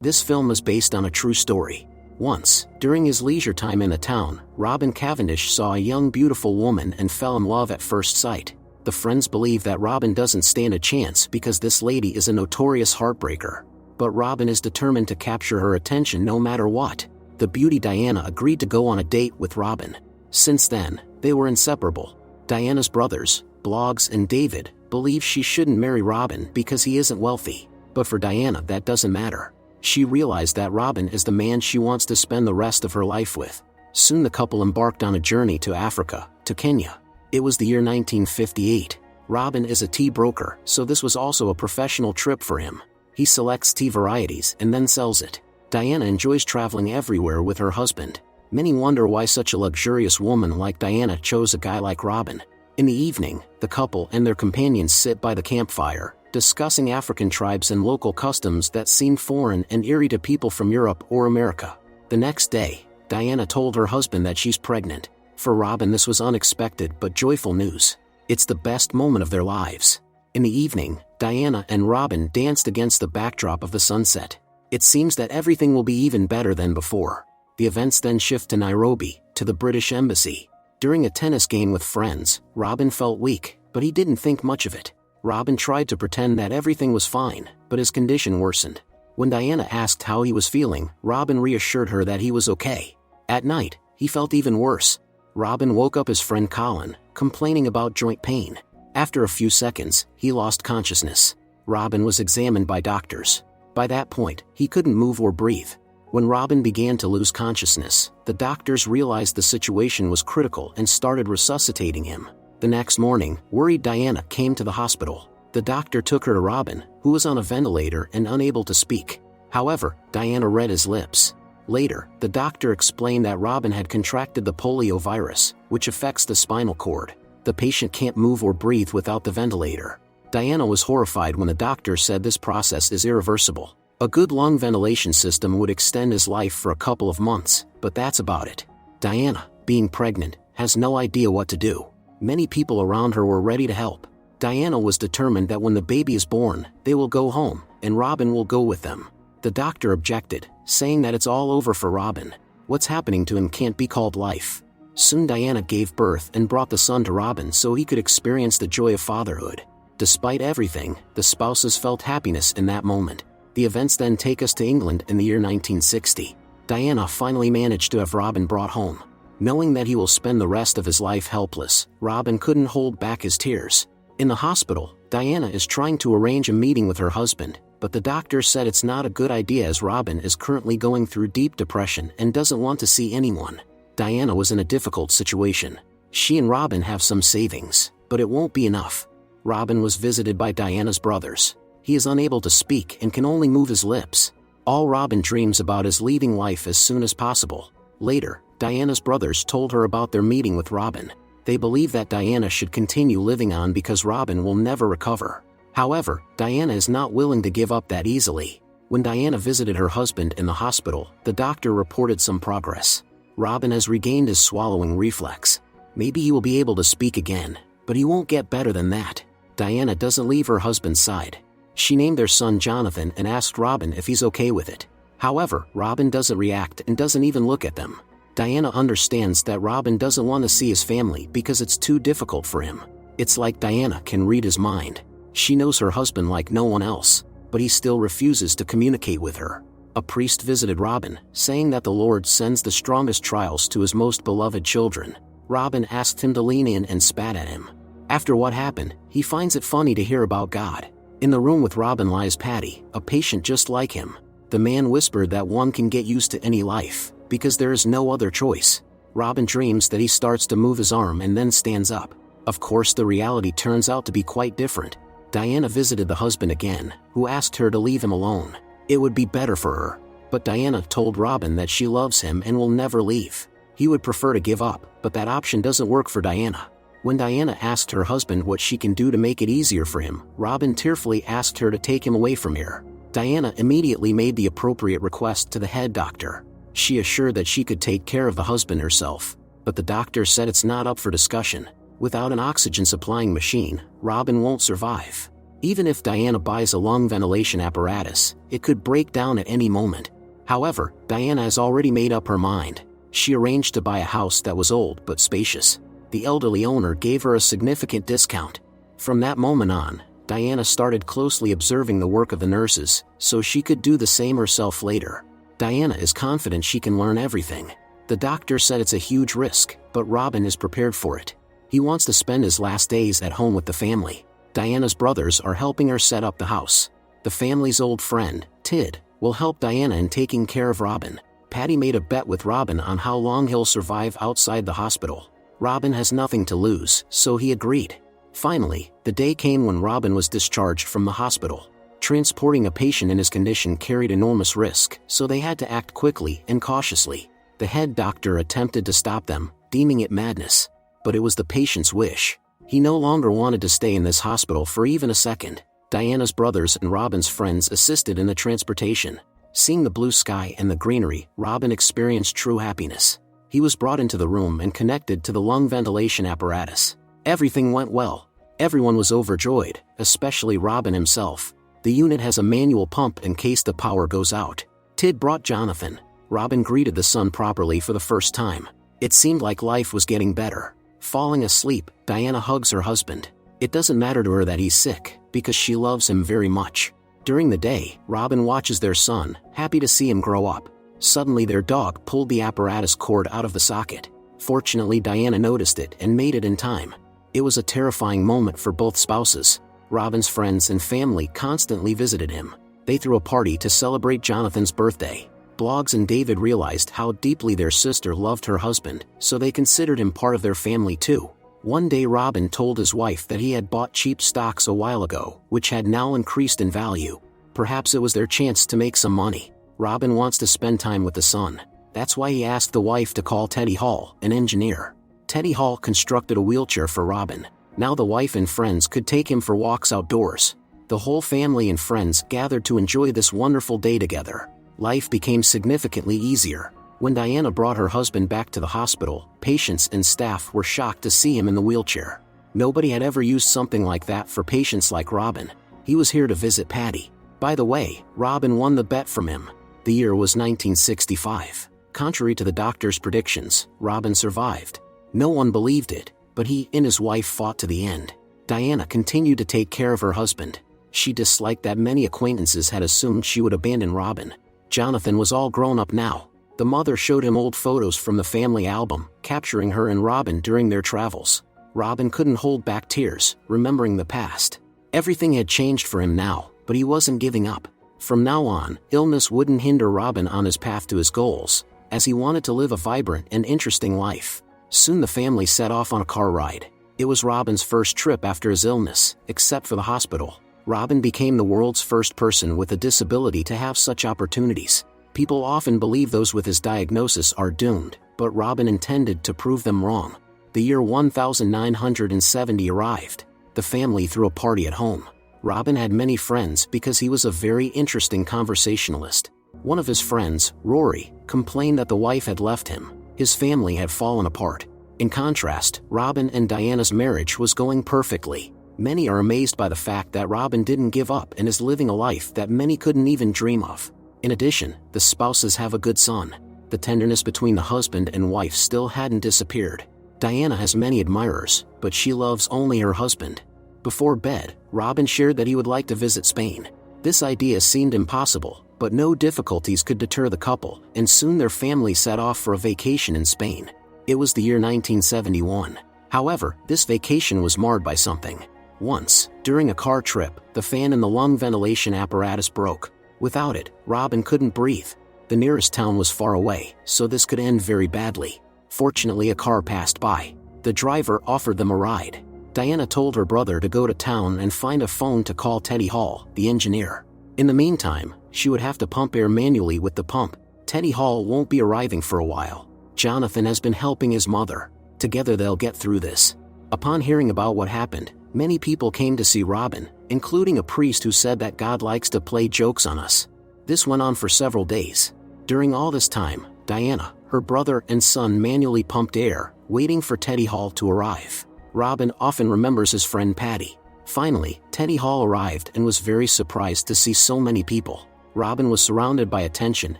This film is based on a true story. Once, during his leisure time in the town, Robin Cavendish saw a young beautiful woman and fell in love at first sight. The friends believe that Robin doesn't stand a chance because this lady is a notorious heartbreaker. But Robin is determined to capture her attention no matter what. The beauty Diana agreed to go on a date with Robin. Since then, they were inseparable. Diana's brothers, Blogs and David, believe she shouldn't marry Robin because he isn't wealthy. But for Diana that doesn't matter. She realized that Robin is the man she wants to spend the rest of her life with. Soon the couple embarked on a journey to Africa, to Kenya. It was the year 1958. Robin is a tea broker, so this was also a professional trip for him. He selects tea varieties and then sells it. Diana enjoys traveling everywhere with her husband. Many wonder why such a luxurious woman like Diana chose a guy like Robin. In the evening, the couple and their companions sit by the campfire, discussing African tribes and local customs that seem foreign and eerie to people from Europe or America. The next day, Diana told her husband that she's pregnant. For Robin this was unexpected but joyful news. It's the best moment of their lives. In the evening, Diana and Robin danced against the backdrop of the sunset. It seems that everything will be even better than before. The events then shift to Nairobi, to the British Embassy. During a tennis game with friends, Robin felt weak, but he didn't think much of it. Robin tried to pretend that everything was fine, but his condition worsened. When Diana asked how he was feeling, Robin reassured her that he was okay. At night, he felt even worse. Robin woke up his friend Colin, complaining about joint pain. After a few seconds, he lost consciousness. Robin was examined by doctors. By that point, he couldn't move or breathe. When Robin began to lose consciousness, the doctors realized the situation was critical and started resuscitating him. The next morning, worried Diana came to the hospital. The doctor took her to Robin, who was on a ventilator and unable to speak. However, Diana read his lips. Later, the doctor explained that Robin had contracted the polio virus, which affects the spinal cord. The patient can't move or breathe without the ventilator. Diana was horrified when the doctor said this process is irreversible. A good lung ventilation system would extend his life for a couple of months, but that's about it. Diana, being pregnant, has no idea what to do. Many people around her were ready to help. Diana was determined that when the baby is born, they will go home, and Robin will go with them. The doctor objected, saying that it's all over for Robin. What's happening to him can't be called life. Soon Diana gave birth and brought the son to Robin so he could experience the joy of fatherhood. Despite everything, the spouses felt happiness in that moment. The events then take us to England in the year 1960. Diana finally managed to have Robin brought home. Knowing that he will spend the rest of his life helpless, Robin couldn't hold back his tears. In the hospital, Diana is trying to arrange a meeting with her husband, but the doctor said it's not a good idea as Robin is currently going through deep depression and doesn't want to see anyone. Diana was in a difficult situation. She and Robin have some savings, but it won't be enough. Robin was visited by Diana's brothers. He is unable to speak and can only move his lips. All Robin dreams about is leaving life as soon as possible. Later, Diana's brothers told her about their meeting with Robin. They believe that Diana should continue living on because Robin will never recover. However, Diana is not willing to give up that easily. When Diana visited her husband in the hospital, the doctor reported some progress. Robin has regained his swallowing reflex. Maybe he will be able to speak again, but he won't get better than that. Diana doesn't leave her husband's side. She named their son Jonathan and asked Robin if he's okay with it. However, Robin doesn't react and doesn't even look at them. Diana understands that Robin doesn't want to see his family because it's too difficult for him. It's like Diana can read his mind. She knows her husband like no one else, but he still refuses to communicate with her. A priest visited Robin, saying that the Lord sends the strongest trials to his most beloved children. Robin asked him to lean in and spat at him. After what happened, he finds it funny to hear about God. In the room with Robin lies Patty, a patient just like him. The man whispered that one can get used to any life, because there is no other choice. Robin dreams that he starts to move his arm and then stands up. Of course, the reality turns out to be quite different. Diana visited the husband again, who asked her to leave him alone. It would be better for her. But Diana told Robin that she loves him and will never leave. He would prefer to give up, but that option doesn't work for Diana. When Diana asked her husband what she can do to make it easier for him, Robin tearfully asked her to take him away from here. Diana immediately made the appropriate request to the head doctor. She assured that she could take care of the husband herself, but the doctor said it's not up for discussion. Without an oxygen supplying machine, Robin won't survive. Even if Diana buys a lung ventilation apparatus, it could break down at any moment. However, Diana has already made up her mind. She arranged to buy a house that was old but spacious. The elderly owner gave her a significant discount. From that moment on, Diana started closely observing the work of the nurses, so she could do the same herself later. Diana is confident she can learn everything. The doctor said it's a huge risk, but Robin is prepared for it. He wants to spend his last days at home with the family. Diana's brothers are helping her set up the house. The family's old friend, Tid, will help Diana in taking care of Robin. Patty made a bet with Robin on how long he'll survive outside the hospital. Robin has nothing to lose, so he agreed. Finally, the day came when Robin was discharged from the hospital. Transporting a patient in his condition carried enormous risk, so they had to act quickly and cautiously. The head doctor attempted to stop them, deeming it madness. But it was the patient's wish. He no longer wanted to stay in this hospital for even a second. Diana's brothers and Robin's friends assisted in the transportation. Seeing the blue sky and the greenery, Robin experienced true happiness. He was brought into the room and connected to the lung ventilation apparatus. Everything went well. Everyone was overjoyed, especially Robin himself. The unit has a manual pump in case the power goes out. Tid brought Jonathan. Robin greeted the son properly for the first time. It seemed like life was getting better. Falling asleep, Diana hugs her husband. It doesn't matter to her that he's sick, because she loves him very much. During the day, Robin watches their son, happy to see him grow up. Suddenly their dog pulled the apparatus cord out of the socket. Fortunately, Diana noticed it and made it in time. It was a terrifying moment for both spouses. Robin's friends and family constantly visited him. They threw a party to celebrate Jonathan's birthday. Blogs and David realized how deeply their sister loved her husband, so they considered him part of their family too. One day Robin told his wife that he had bought cheap stocks a while ago, which had now increased in value. Perhaps it was their chance to make some money. Robin wants to spend time with the son. That's why he asked the wife to call Teddy Hall, an engineer. Teddy Hall constructed a wheelchair for Robin. Now the wife and friends could take him for walks outdoors. The whole family and friends gathered to enjoy this wonderful day together. Life became significantly easier. When Diana brought her husband back to the hospital, patients and staff were shocked to see him in the wheelchair. Nobody had ever used something like that for patients like Robin. He was here to visit Patty. By the way, Robin won the bet from him. The year was 1965. Contrary to the doctor's predictions, Robin survived. No one believed it, but he and his wife fought to the end. Diana continued to take care of her husband. She disliked that many acquaintances had assumed she would abandon Robin. Jonathan was all grown up now. The mother showed him old photos from the family album, capturing her and Robin during their travels. Robin couldn't hold back tears, remembering the past. Everything had changed for him now, but he wasn't giving up. From now on, illness wouldn't hinder Robin on his path to his goals, as he wanted to live a vibrant and interesting life. Soon the family set off on a car ride. It was Robin's first trip after his illness, except for the hospital. Robin became the world's first person with a disability to have such opportunities. People often believe those with his diagnosis are doomed, but Robin intended to prove them wrong. The year 1970 arrived. The family threw a party at home. Robin had many friends because he was a very interesting conversationalist. One of his friends, Rory, complained that the wife had left him. His family had fallen apart. In contrast, Robin and Diana's marriage was going perfectly. Many are amazed by the fact that Robin didn't give up and is living a life that many couldn't even dream of. In addition, the spouses have a good son. The tenderness between the husband and wife still hadn't disappeared. Diana has many admirers, but she loves only her husband. Before bed, Robin shared that he would like to visit Spain. This idea seemed impossible, but no difficulties could deter the couple, and soon their family set off for a vacation in Spain. It was the year 1971. However, this vacation was marred by something. Once, during a car trip, the fan in the lung ventilation apparatus broke. Without it, Robin couldn't breathe. The nearest town was far away, so this could end very badly. Fortunately, a car passed by. The driver offered them a ride. Diana told her brother to go to town and find a phone to call Teddy Hall, the engineer. In the meantime, she would have to pump air manually with the pump. Teddy Hall won't be arriving for a while. Jonathan has been helping his mother. Together they'll get through this. Upon hearing about what happened, many people came to see Robin, including a priest who said that God likes to play jokes on us. This went on for several days. During all this time, Diana, her brother and son manually pumped air, waiting for Teddy Hall to arrive. Robin often remembers his friend Patty. Finally, Teddy Hall arrived and was very surprised to see so many people. Robin was surrounded by attention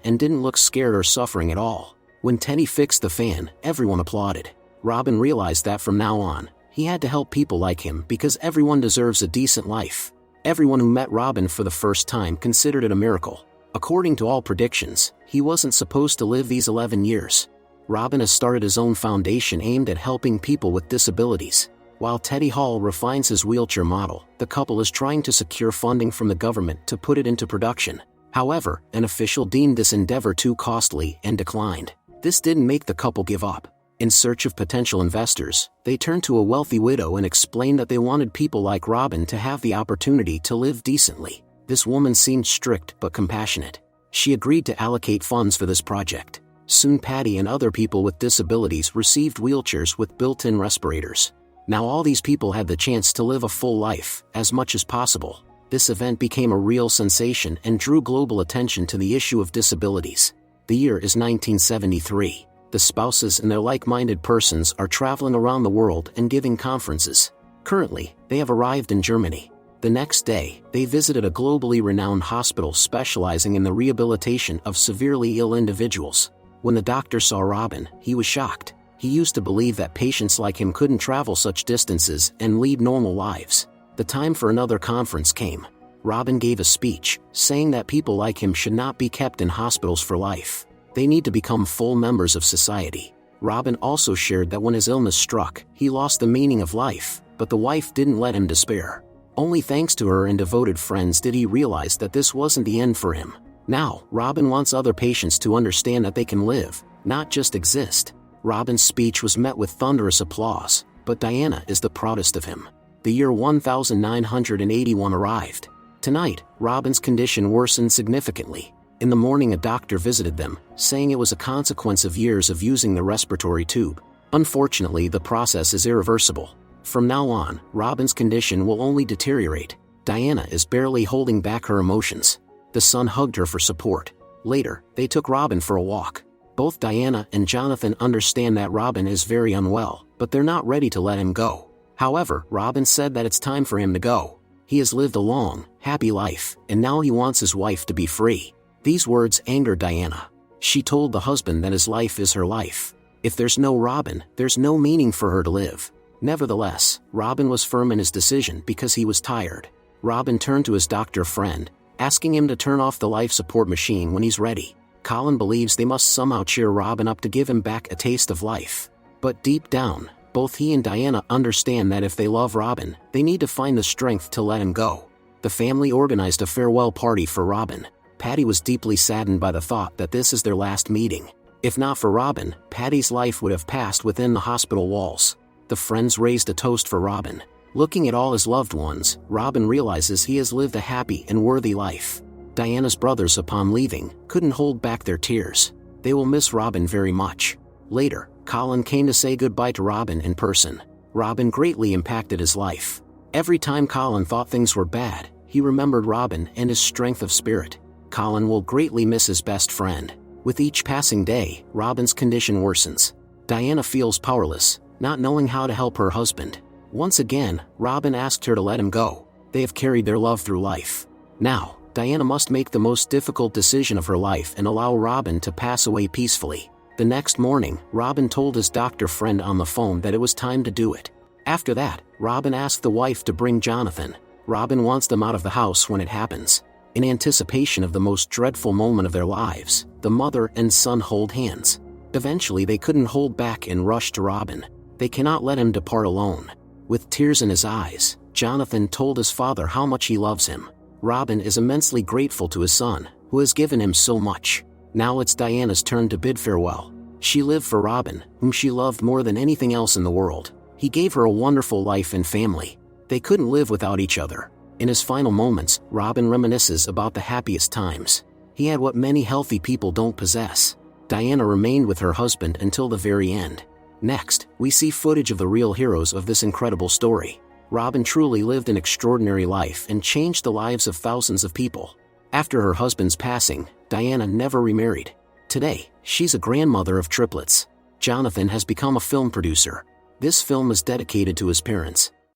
and didn't look scared or suffering at all. When Teddy fixed the fan, everyone applauded. Robin realized that from now on, he had to help people like him because everyone deserves a decent life. Everyone who met Robin for the first time considered it a miracle. According to all predictions, he wasn't supposed to live these 11 years. Robin has started his own foundation aimed at helping people with disabilities. While Teddy Hall refines his wheelchair model, the couple is trying to secure funding from the government to put it into production. However, an official deemed this endeavor too costly and declined. This didn't make the couple give up. In search of potential investors, they turned to a wealthy widow and explained that they wanted people like Robin to have the opportunity to live decently. This woman seemed strict but compassionate. She agreed to allocate funds for this project. Soon Patty and other people with disabilities received wheelchairs with built-in respirators. Now all these people had the chance to live a full life, as much as possible. This event became a real sensation and drew global attention to the issue of disabilities. The year is 1973. The spouses and their like-minded persons are traveling around the world and giving conferences. Currently, they have arrived in Germany. The next day, they visited a globally renowned hospital specializing in the rehabilitation of severely ill individuals. When the doctor saw Robin, he was shocked. He used to believe that patients like him couldn't travel such distances and lead normal lives. The time for another conference came. Robin gave a speech, saying that people like him should not be kept in hospitals for life. They need to become full members of society. Robin also shared that when his illness struck, he lost the meaning of life, but the wife didn't let him despair. Only thanks to her and devoted friends did he realize that this wasn't the end for him. Now, Robin wants other patients to understand that they can live, not just exist. Robin's speech was met with thunderous applause, but Diana is the proudest of him. The year 1981 arrived. Tonight, Robin's condition worsened significantly. In the morning a doctor visited them, saying it was a consequence of years of using the respiratory tube. Unfortunately, the process is irreversible. From now on, Robin's condition will only deteriorate. Diana is barely holding back her emotions. The son hugged her for support. Later, they took Robin for a walk. Both Diana and Jonathan understand that Robin is very unwell, but they're not ready to let him go. However, Robin said that it's time for him to go. He has lived a long, happy life, and now he wants his wife to be free. These words angered Diana. She told the husband that his life is her life. If there's no Robin, there's no meaning for her to live. Nevertheless, Robin was firm in his decision because he was tired. Robin turned to his doctor friend, asking him to turn off the life support machine when he's ready. Colin believes they must somehow cheer Robin up to give him back a taste of life. But deep down, both he and Diana understand that if they love Robin, they need to find the strength to let him go. The family organized a farewell party for Robin. Patty was deeply saddened by the thought that this is their last meeting. If not for Robin, Patty's life would have passed within the hospital walls. The friends raised a toast for Robin. Looking at all his loved ones, Robin realizes he has lived a happy and worthy life. Diana's brothers, upon leaving, couldn't hold back their tears. They will miss Robin very much. Later, Colin came to say goodbye to Robin in person. Robin greatly impacted his life. Every time Colin thought things were bad, he remembered Robin and his strength of spirit. Colin will greatly miss his best friend. With each passing day, Robin's condition worsens. Diana feels powerless, not knowing how to help her husband. Once again, Robin asked her to let him go. They have carried their love through life. Now, Diana must make the most difficult decision of her life and allow Robin to pass away peacefully. The next morning, Robin told his doctor friend on the phone that it was time to do it. After that, Robin asked the wife to bring Jonathan. Robin wants them out of the house when it happens. In anticipation of the most dreadful moment of their lives, the mother and son hold hands. Eventually they couldn't hold back and rushed to Robin. They cannot let him depart alone. With tears in his eyes, Jonathan told his father how much he loves him. Robin is immensely grateful to his son, who has given him so much. Now it's Diana's turn to bid farewell. She lived for Robin, whom she loved more than anything else in the world. He gave her a wonderful life and family. They couldn't live without each other. In his final moments, Robin reminisces about the happiest times. He had what many healthy people don't possess. Diana remained with her husband until the very end. Next, we see footage of the real heroes of this incredible story. Robin truly lived an extraordinary life and changed the lives of thousands of people. After her husband's passing, Diana never remarried. Today, she's a grandmother of triplets. Jonathan has become a film producer. This film is dedicated to his parents.